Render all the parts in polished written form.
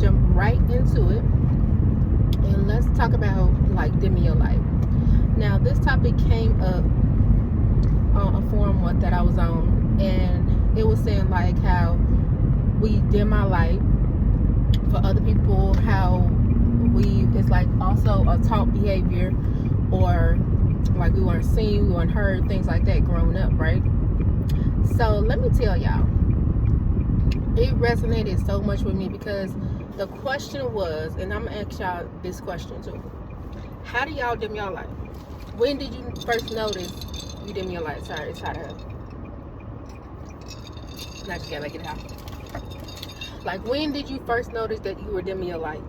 jump right into it, and let's talk about like dimming your light. Now, this topic came up on a forum that I was on, and it was saying like how we dim our light for other people, how it's like also a taught behavior, or like we weren't seen, we weren't heard, things like that growing up, right? So let me tell y'all, it resonated so much with me because the question was, and I'm gonna ask y'all this question too: how do y'all dim your light? When did you first notice you dim your light? Sorry, it's hot out. Not you gotta get it out. Like, when did you first notice that you were dimming your light?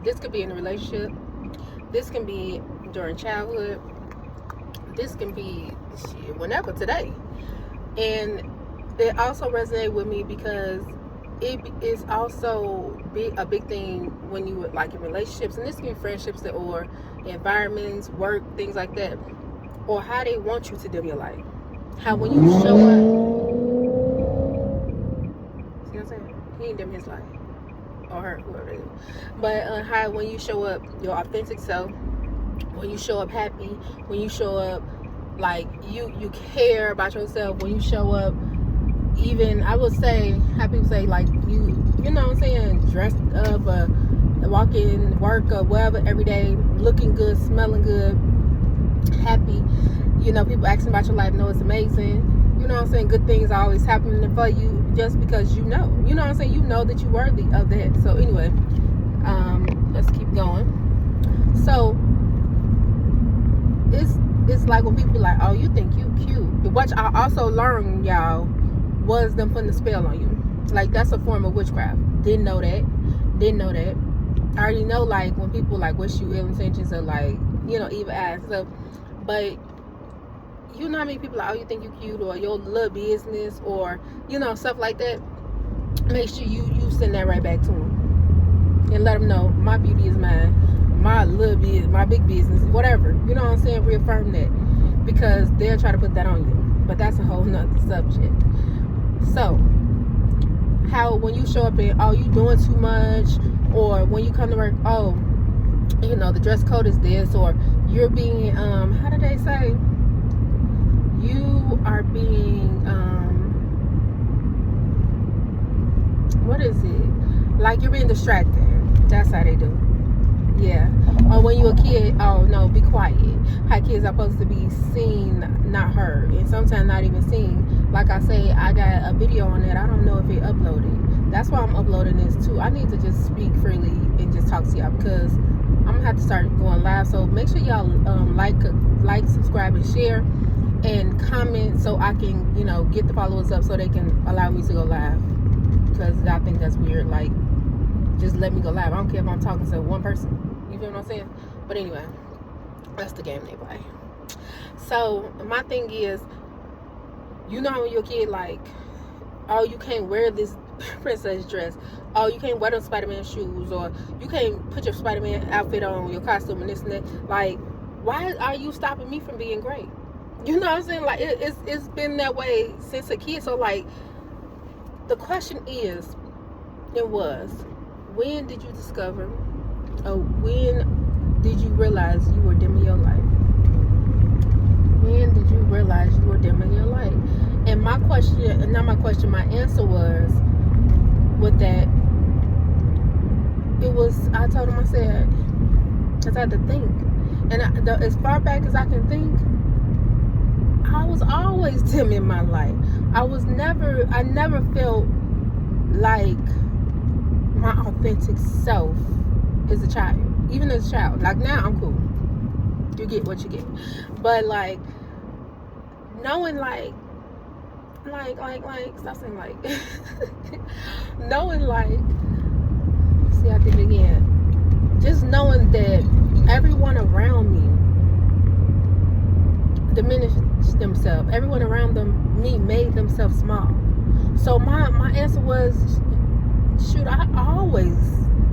This could be in a relationship. This can be during childhood. This can be whenever, today. And it also resonated with me because it is also a big thing when you like in relationships, and this can be friendships or environments, work, things like that, or how they want you to dim your light. How when you show up, see what I'm saying? He ain't dim his light, or her, whoever it is. But how when you show up your authentic self, when you show up happy, when you show up like you care about yourself, when you show up, even I would say, how people say like you know what I'm saying, dressed up, walking work or whatever every day, looking good, smelling good, happy. You know, people asking about your life, know it's amazing. You know what I'm saying? Good things are always happening for you just because you know what I'm saying? You know that you're worthy of that. So anyway, let's keep going. So it's like when people like, oh, you think you cute. What I also learned, y'all, was them putting a spell on you. Like, that's a form of witchcraft. Didn't know that. I already know, like, when people like wish you ill intentions or like, you know, evil acts. So, but you know how many people like, oh, you think you cute, or your little business, or you know, stuff like that. Make sure you send that right back to them and let them know my beauty is mine, my little business, my big business, whatever. You know what I'm saying? Reaffirm that, because they'll try to put that on you. But that's a whole nother subject. So, how when you show up and, oh, you doing too much, or when you come to work, oh, you know, the dress code is this, or you're being, how do they say? You are being, what is it? Like, you're being distracted. That's how they do. Yeah. Or when you're a kid, oh no, be quiet. How kids are supposed to be seen, not heard, and sometimes not even seen. Like I say, I got a video on that. I don't know if it uploaded. That's why I'm uploading this too. I need to just speak freely and just talk to y'all, because I'm gonna have to start going live. So make sure y'all like, subscribe, and share, and comment, so I can, you know, get the followers up so they can allow me to go live. Because I think that's weird. Like, just let me go live. I don't care if I'm talking to one person. You feel what I'm saying? But anyway, that's the game they play. So my thing is, you know how when you're a kid, like, oh, you can't wear this princess dress, oh, you can't wear those Spider-Man shoes, or you can't put your Spider-Man outfit on, your costume, and this and that. Like, why are you stopping me from being great? You know what I'm saying? Like, it's been that way since a kid. So like, the question is, when did you discover, or when did you realize you were dimming your light? When did you realize you were dimming your light? And my answer was, with that, it was, I told him, I said, because I had to think. And as far back as I can think, I was always dimming my light. I never felt like my authentic self as a child. Even as a child. Like, now I'm cool. You get what you get. But like, knowing stop saying like knowing like, see, I did it again. Just knowing that everyone around me diminished themselves. Everyone around me made themselves small. So my answer was, shoot, I always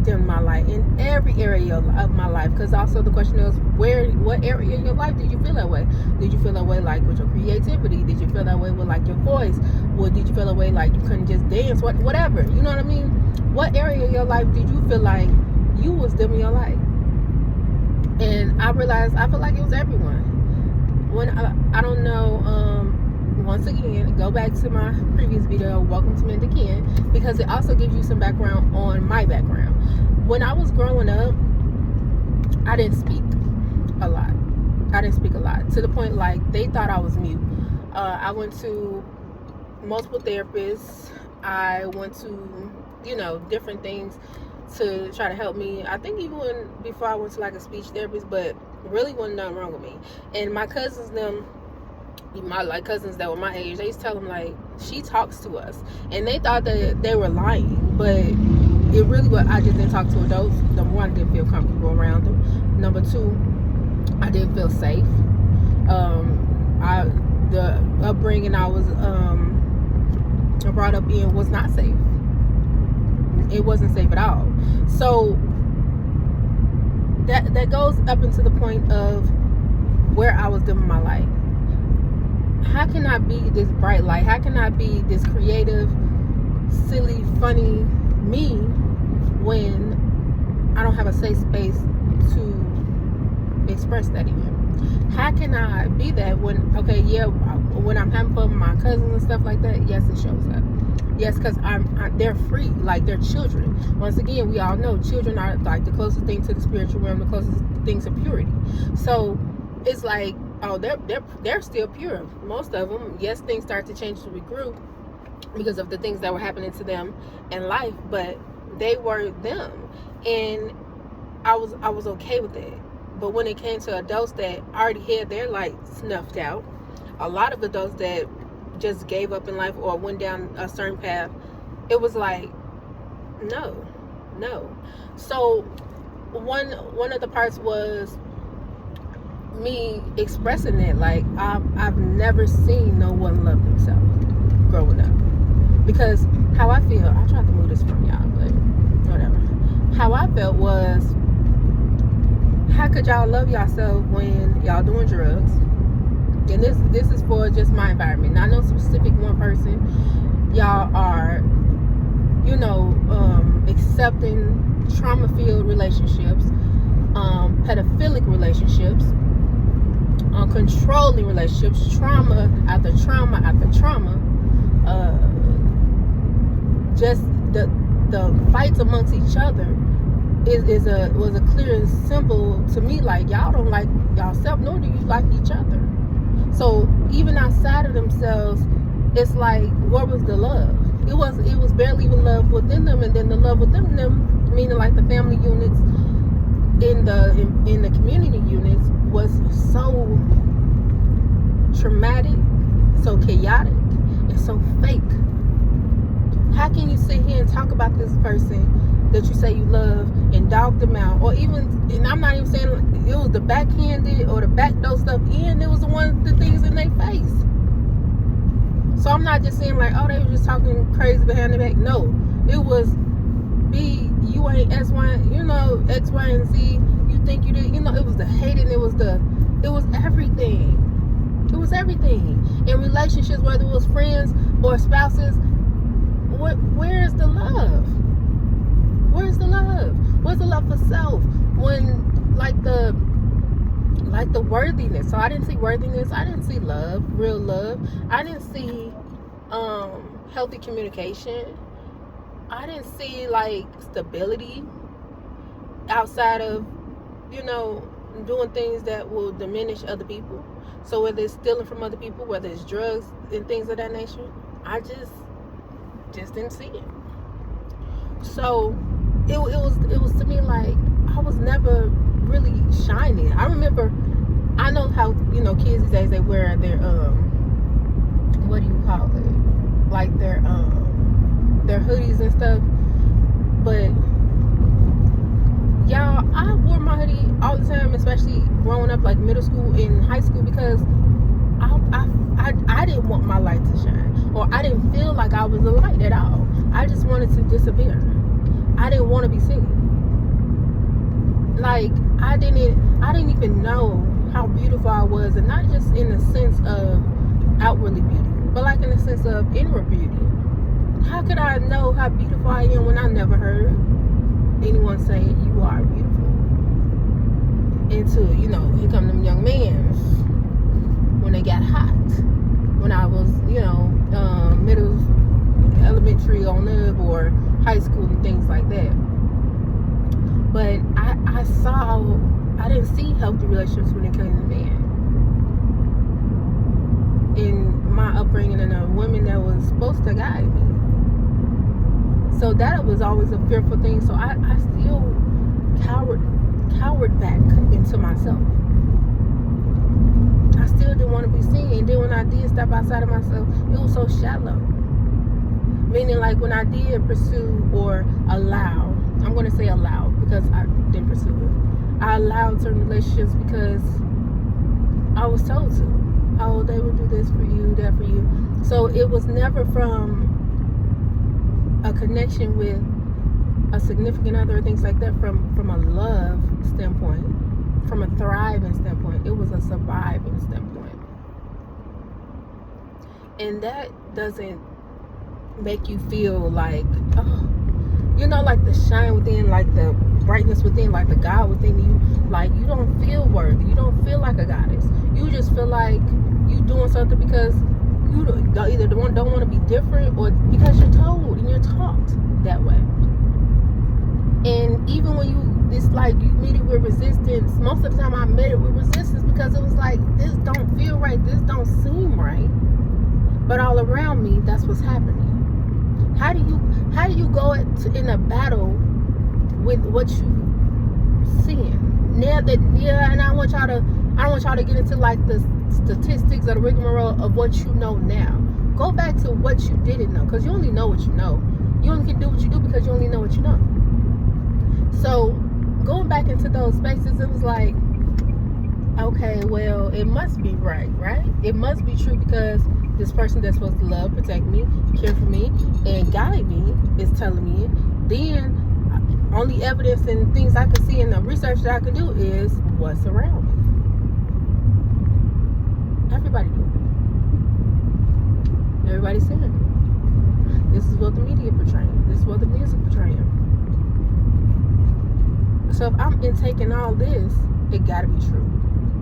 dimmed my light in every area of my life. Because also the question is, what area of your life did you feel that way? Did you feel that way like with your creativity? Did you feel that way with like your voice? Or did you feel that way like you couldn't just dance? Whatever, you know what I mean? What area of your life did you feel like you was dimming your light? And I realized I feel like it was everyone. When I don't know, once again, go back to my previous video, welcome to Mended Kin, because it also gives you some background on my background. When I was growing up, I didn't speak a lot. To the point like they thought I was mute. I went to multiple therapists. I went to, different things to try to help me. I think even before I went to like a speech therapist, but really wasn't nothing wrong with me. And my cousins, my cousins that were my age, they used to tell them like, she talks to us, and they thought that they were lying, but it really was. I just didn't talk to adults. Number one, I didn't feel comfortable around them. Number two, I didn't feel safe. The upbringing I was brought up in was not safe. It wasn't safe at all. So that goes up into the point of where I was dimming my light. How can I be this bright light? How can I be this creative, silly, funny me when I don't have a safe space to express that in? How can I be that when I'm having fun with my cousins and stuff like that? Yes, it shows up. Yes, because they're free, like they're children. Once again, we all know children are like the closest thing to the spiritual realm, the closest thing to purity. So it's like, oh, they're still pure. Most of them, yes, things start to change as we grew because of the things that were happening to them in life, but they were them, and I was okay with it. But when it came to adults that already had their light snuffed out, a lot of adults that just gave up in life or went down a certain path, it was like, no. So one of the parts was me expressing that, like, I've never seen no one love themselves growing up. Because how I feel, I tried to move this from y'all, but whatever. How I felt was, how could y'all love yourself when y'all doing drugs? And this is for just my environment, not no specific one person. Y'all are, accepting trauma-filled relationships, pedophilic relationships, controlling relationships, trauma after trauma after trauma. Just the fights amongst each other was a clear symbol to me, like y'all don't like yourself, nor do you like each other. So even outside of themselves, it's like, where was the love? It was barely even love within them, and then the love within them, meaning like the family units in the community units, was so traumatic, so chaotic, and so fake. How can you sit here and talk about this person that you say you love and dog them out, or even, and I'm not even saying it was the backhanded or the backdoor stuff in, it was the things in their face. So I'm not just saying like, oh, they were just talking crazy behind their back. No, it was you ain't X, Y, X, Y, and Z. You think you did, it was the hating, it was everything. It was everything. In relationships, whether it was friends or spouses, where's the love? Where's the love? Where's the love for self? When like the worthiness. So I didn't see worthiness. I didn't see love, real love. I didn't see healthy communication. I didn't see like stability outside of doing things that will diminish other people. So whether it's stealing from other people, whether it's drugs and things of that nature, I just didn't see it. So it was to me like I was never really shining. I know how kids these days, they wear their what do you call it, like their hoodies and stuff, but y'all, I wore my hoodie all the time, especially growing up like middle school and high school, because I didn't want my light to shine, or I didn't feel like I was a light at all. I just wanted to disappear. I didn't want to be seen. Like, I didn't even know how beautiful I was, and not just in the sense of outwardly beauty, but like in the sense of inward beauty. How could I know how beautiful I am when I never heard anyone say you are beautiful? Until, here come them young men when they got hot. When I was, middle, elementary on up, or high school and things like that. But I didn't see healthy relationships when it came to men. In my upbringing, and the women that was supposed to guide me. So that was always a fearful thing. So I still cowered back into myself. I still didn't want to be seen. And then when I did step outside of myself, it was so shallow. Meaning, like, when I did pursue or allow, I'm going to say allow because I didn't pursue it. I allowed certain relationships because I was told to. Oh, they will do this for you, that for you. So it was never from a connection with a significant other, things like that, from a love standpoint, from a thriving standpoint. It was a surviving standpoint. And that doesn't make you feel like, like the shine within, like the brightness within, like the God within you. Like, you don't feel worthy. You don't feel like a goddess. You just feel like you doing something because you either don't want to be different, or because you're told and you're taught that way. And even when you meet it with resistance, most of the time I met it with resistance because it was like, this don't feel right, this don't seem right. But all around me, that's what's happening. How do you go in a battle with what you seeing? And I don't want y'all to get into like the statistics or the rigmarole of what you know now. Go back to what you didn't know, because you only know what you know. You only can do what you do because you only know what you know. So going back into those spaces, it was like, okay, well, it must be right? It must be true because this person that's supposed to love, protect me, care for me, and guide me is telling me it. Then only evidence and things I can see in the research that I can do is what's around me. Everybody do. Everybody's saying this is what the media portraying. This is what the music portraying. So if I'm taking all this, it gotta be true.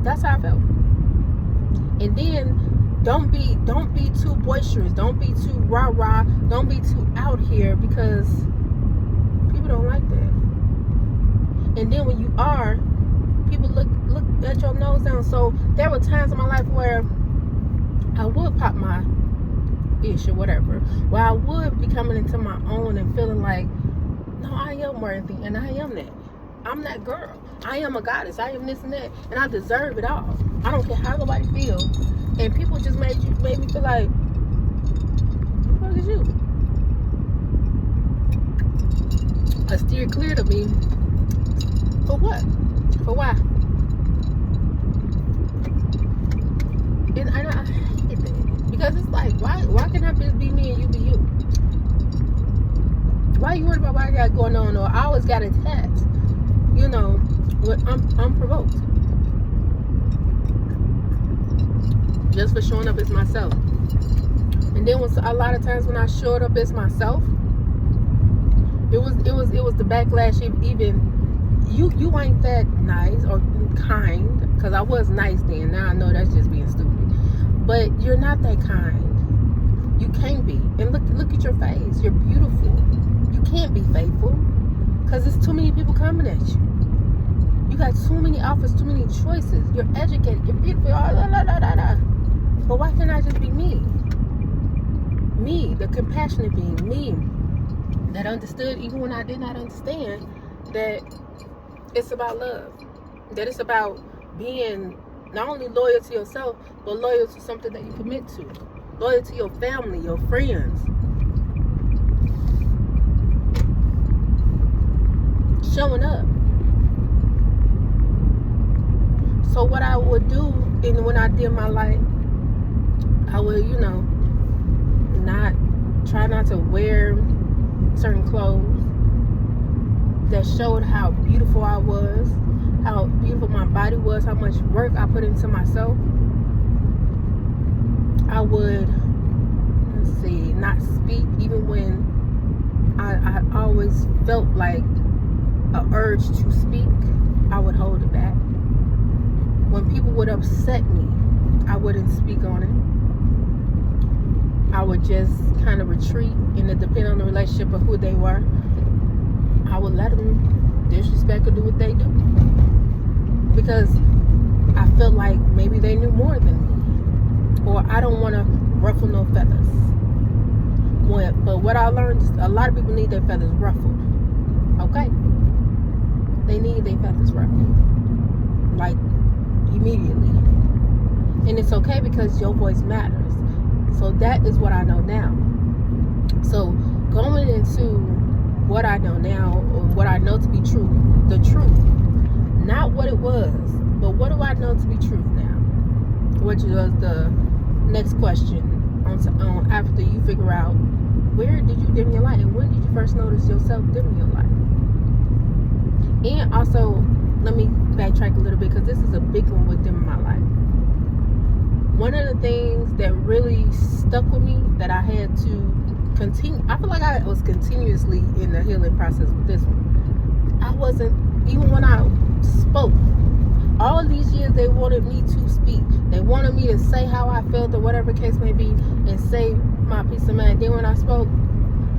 That's how I felt. And then don't be too boisterous. Don't be too rah-rah. Don't be too out here, because people don't like that. And then when you are, people look at your nose down. So there were times in my life where I would pop my ish or whatever, where I would be coming into my own and feeling like, no, I am worthy and I am that. I'm that girl. I am a goddess. I am this and that, and I deserve it all. I don't care how nobody feels. And people just made me feel like, what is you? I steer clear to me. For what? For why? And I hate that, because it's like, why can't I just be me and you be you? Why you worried about what I got going on, or I always got attacked? I'm provoked. Just for showing up as myself. And then a lot of times when I showed up as myself, it was the backlash. Even you ain't that nice or kind, because I was nice then. Now I know that's just being stupid. But you're not that kind. You can't be. And look at your face. You're beautiful. You can't be faithful, because there's too many people coming at you. You got too many offers, too many choices. You're educated. You're beautiful. But why can't I just be me? Me, the compassionate being. Me, that understood even when I did not understand that it's about love. That it's about being not only loyal to yourself, but loyal to something that you commit to. Loyal to your family, your friends. Showing up. So what I would do, and when I did my life, I would, try not to wear certain clothes. that showed how beautiful I was, how beautiful my body was, how much work I put into myself, I would, not speak, even when I always felt like an urge to speak. I would hold it back. When people would upset me, I wouldn't speak on it. I would just kind of retreat, and it depended on the relationship of who they were. I would let them disrespect or do what they do, because I felt like maybe they knew more than me, or I don't want to ruffle no feathers. But what I learned is a lot of people need their feathers ruffled. Okay, they need their feathers ruffled, like immediately, and it's okay because your voice matters. So that is what I know now. So going into what I know now, or what I know to be true, the truth, not what it was, but what do I know to be truth now? Which was the next question on after you figure out where did you dim your light, and when did you first notice yourself dimming your light. And also, let me backtrack a little bit, because this is a big one with dimming my light. One of the things that really stuck with me, that I had to continue, I feel like I was continuously in the healing process with this one. I wasn't, even when I spoke, all of these years they wanted me to speak. They wanted me to say how I felt, or whatever the case may be, and say my peace of mind. Then when I spoke,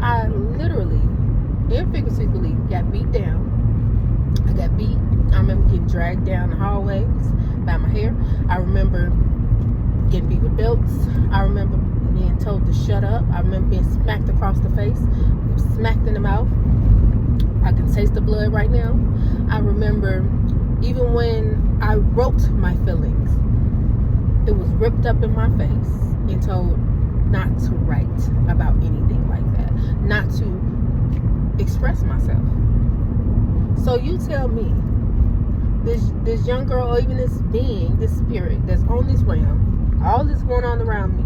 I literally and figuratively got beat down. I got beat. I remember getting dragged down the hallways by my hair. I remember getting beat with belts. I remember being told to shut up. I remember being smacked across the face, smacked in the mouth. I can taste the blood right now. I remember even when I wrote my feelings, it was ripped up in my face and told not to write about anything like that, not to express myself. So you tell me, this young girl, or even this being, this spirit that's on this realm, all this going on around me,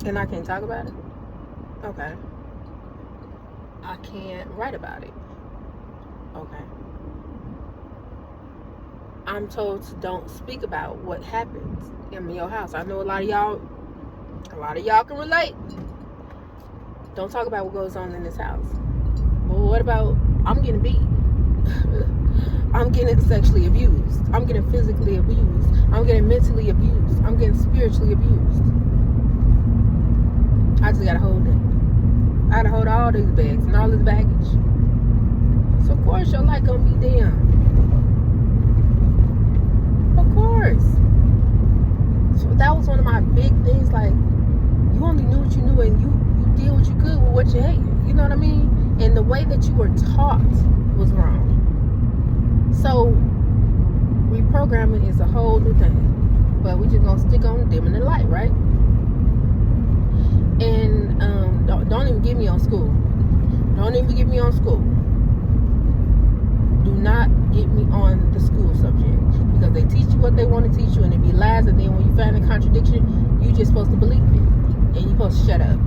and I can't talk about it? Okay. I can't write about it. Okay. I'm told to don't speak about what happens in your house. I know a lot of y'all can relate. Don't talk about what goes on in this house. But what about, I'm getting beat. I'm getting sexually abused. I'm getting physically abused. I'm getting mentally abused. I'm getting spiritually abused. I just gotta hold it. I gotta hold all these bags and all this baggage. So of course your light gonna be dim. Of course. So that was one of my big things. Like, you only knew what you knew, and you did what you could with what you hated. You know what I mean? And the way that you were taught was wrong. So reprogramming is a whole new thing. But we just gonna stick on dimming the light, right? And don't even get me on school. Don't even get me on school. Do not get me on the school subject, because they teach you what they want to teach you, and it be lies, and then when you find a contradiction, you just supposed to believe it, and you supposed to shut up.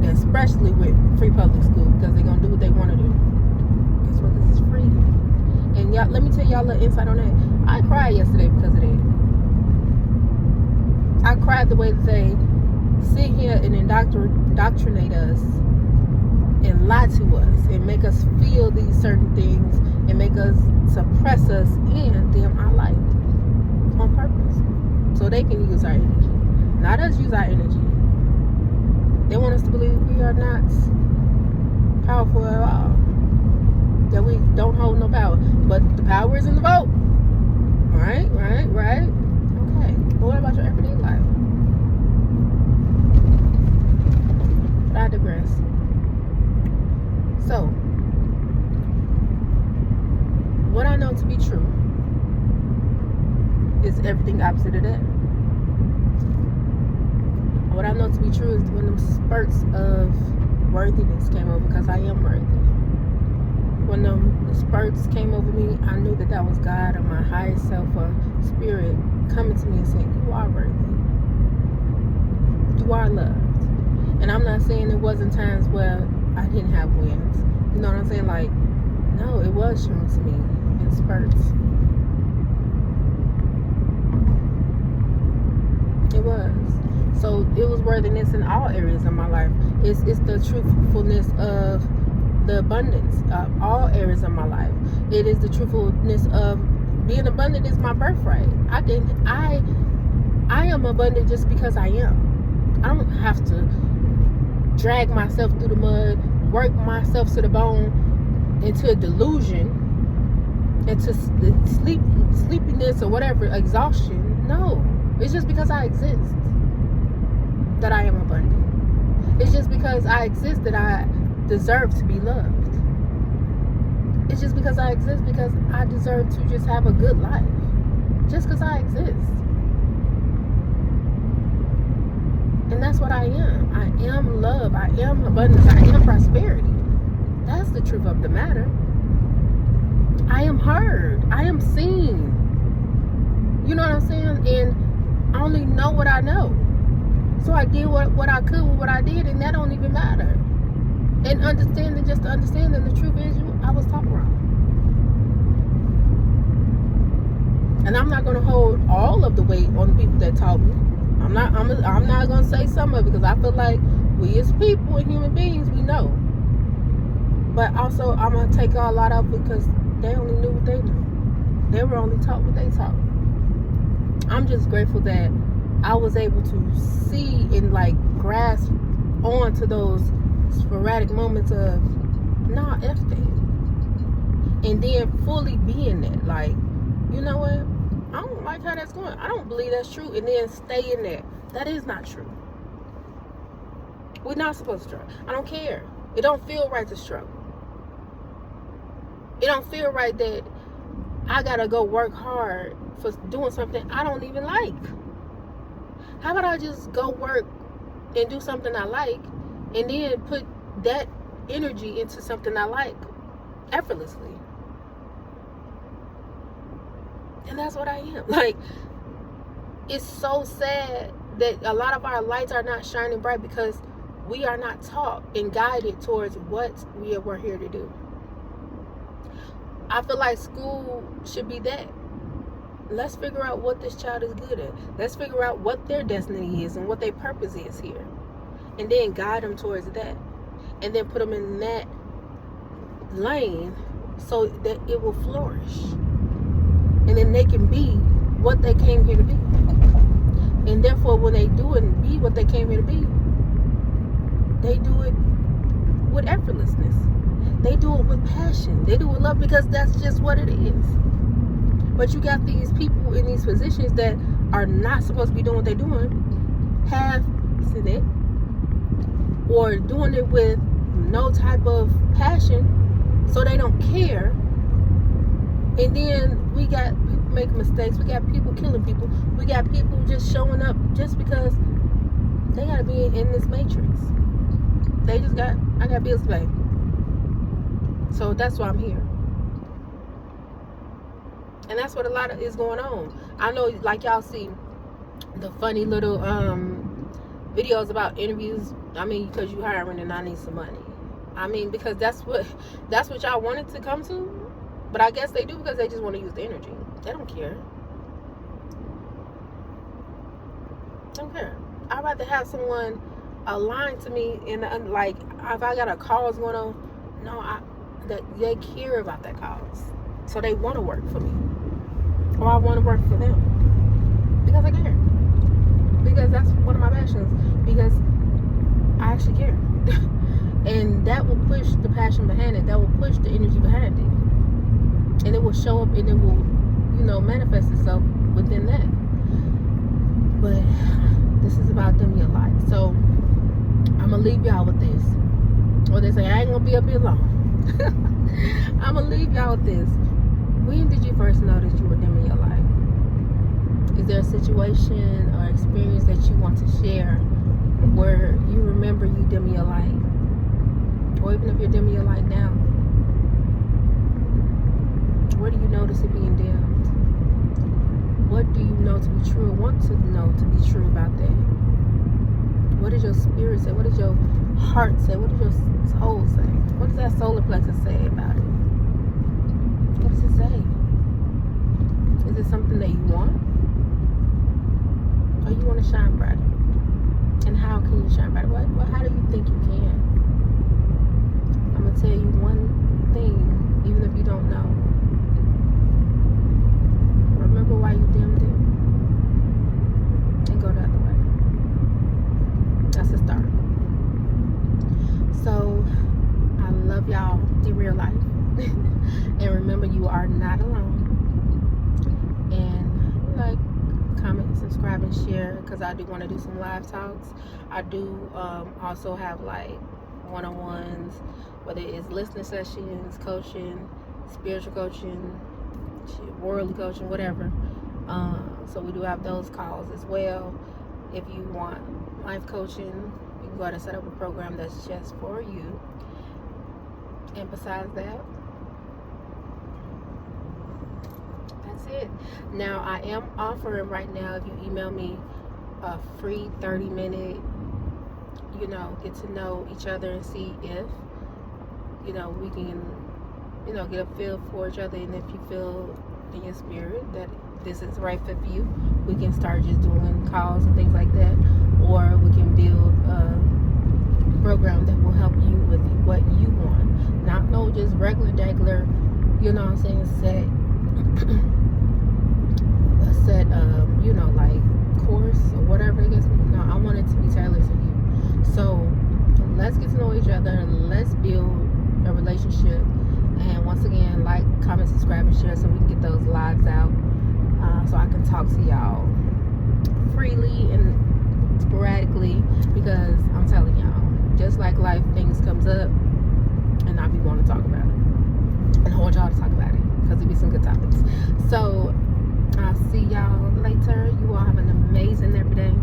And especially with free public school, because they're gonna do what they want to do. Guess what? This is free. And y'all, let me tell y'all a little insight on that. I cried yesterday because of that. I cried the way that they sit here and indoctrinate us and lie to us and make us feel these certain things and make us suppress us and dim our light on purpose, so they can use our energy, not us use our energy. They want us to believe we are not powerful at all, that we don't hold no power, but the power is in the vote. Right. Okay, but what about your everyday life? But I digress. So, what I know to be true is everything opposite of that. What I know to be true is when them spurts of worthiness came over, because I am worthy. When them spurts came over me, I knew that was God or my higher self or spirit coming to me and saying, you are worthy. You are loved. And I'm not saying it wasn't times where I didn't have wins. You know what I'm saying? Like, no, it was shown to me in spurts. It was. So it was worthiness in all areas of my life. It's the truthfulness of the abundance of all areas of my life. It is the truthfulness of being abundant is my birthright. I am abundant just because I am. I don't have to drag myself through the mud, work myself to the bone into a delusion, into sleepiness or whatever, exhaustion. No. It's just because I exist that I am abundant. It's just because I exist that I deserve to be loved. It's just because I exist because I deserve to just have a good life. Just because I exist. And that's what I am. I am love. I am abundance. I am prosperity. That's the truth of the matter. I am heard. I am seen. You know what I'm saying? And I only know what I know. So I did what I could with what I did, and that don't even matter. And just to understand that the truth is I was taught wrong. And I'm not gonna hold all of the weight on the people that taught me. I'm not gonna say some of it because I feel like we as people and human beings, we know. But also I'm gonna take a lot of it because they only knew what they knew. They were only taught what they taught. I'm just grateful that I was able to see and like grasp onto those sporadic moments of nah, F that. And then fully being that. Like, you know what? I don't like how that's going. I don't believe that's true. And then stay in that. That is not true. We're not supposed to struggle. I don't care. It don't feel right to struggle. It don't feel right that I gotta go work hard for doing something I don't even like. How about I just go work and do something I like and then put that energy into something I like effortlessly? And that's what I am. Like, it's so sad that a lot of our lights are not shining bright because we are not taught and guided towards what we're here to do. I feel like school should be that. Let's figure out what this child is good at. Let's figure out what their destiny is and what their purpose is here. And then guide them towards that. And then put them in that lane so that it will flourish. And then they can be what they came here to be. And therefore, when they do and be what they came here to be, they do it with effortlessness. They do it with passion. They do it with love because that's just what it is. But you got these people in these positions that are not supposed to be doing what they're doing, half-assing it, or doing it with no type of passion, so they don't care. And then we got people making mistakes. We got people killing people. We got people just showing up just because they gotta be in this matrix. I got bills to pay. So that's why I'm here. And that's what a lot of is going on. I know, like y'all see the funny little videos about interviews. I mean, because you hiring and I need some money. I mean, because that's what y'all wanted to come to. But I guess they do because they just want to use the energy. They don't care. Don't care. I'd rather have someone aligned to me and like if I got a cause going on, that they care about that cause. So they want to work for me. Or I want to work for them. Because I care. Because that's one of my passions. Because I actually care. And that will push the passion behind it. That will push the energy behind it. And it will show up and it will, manifest itself within that. But this is about them your life. So I'm going to leave y'all with this. Or they say, I ain't going to be up here long. I'm going to leave y'all with this. When did you first know that you were them in your life? Is there a situation or experience that you want to share where you remember you dim your light? Or even if you're dimming your light now, where do you notice it being dimmed? What do you know to be true or want to know to be true about that? What does your spirit say? What does your heart say? What does your soul say? What does that solar plexus say about it? What does it say? Is it something that you want? Or you want to shine brighter? And how can you shine brighter? How do you think you can? I'm going to tell you one thing, even if you don't know. Remember why you dimmed it. And go the other way. That's a start. So, I love y'all in real life. And remember, you are not alone. And like, comment, subscribe, and share, because I do want to do some live talks. I do also have like one-on-ones, whether it's listening sessions, coaching, spiritual coaching, worldly coaching, whatever. So we do have those calls as well. If you want life coaching, you can go ahead and set up a program that's just for you. And besides that, that's it. Now, I am offering right now, if you email me a free 30-minute, get to know each other and see if, we can, get a feel for each other. And if you feel in your spirit that this is right fit for you, we can start just doing calls and things like that. Or we can build a program that will help you with what you want. Not no just regular, set like course or whatever it is. No, I want it to be tailored to you. So let's get to know each other. Let's build a relationship. And once again, like, comment, subscribe, and share so we can get those lives out. So I can talk to y'all freely and sporadically, because I'm telling y'all, just like life, things comes up and I be wanting to talk about it. And I want y'all to talk about it, because it be some good topics. So I'll see y'all later. You all have an amazing every day.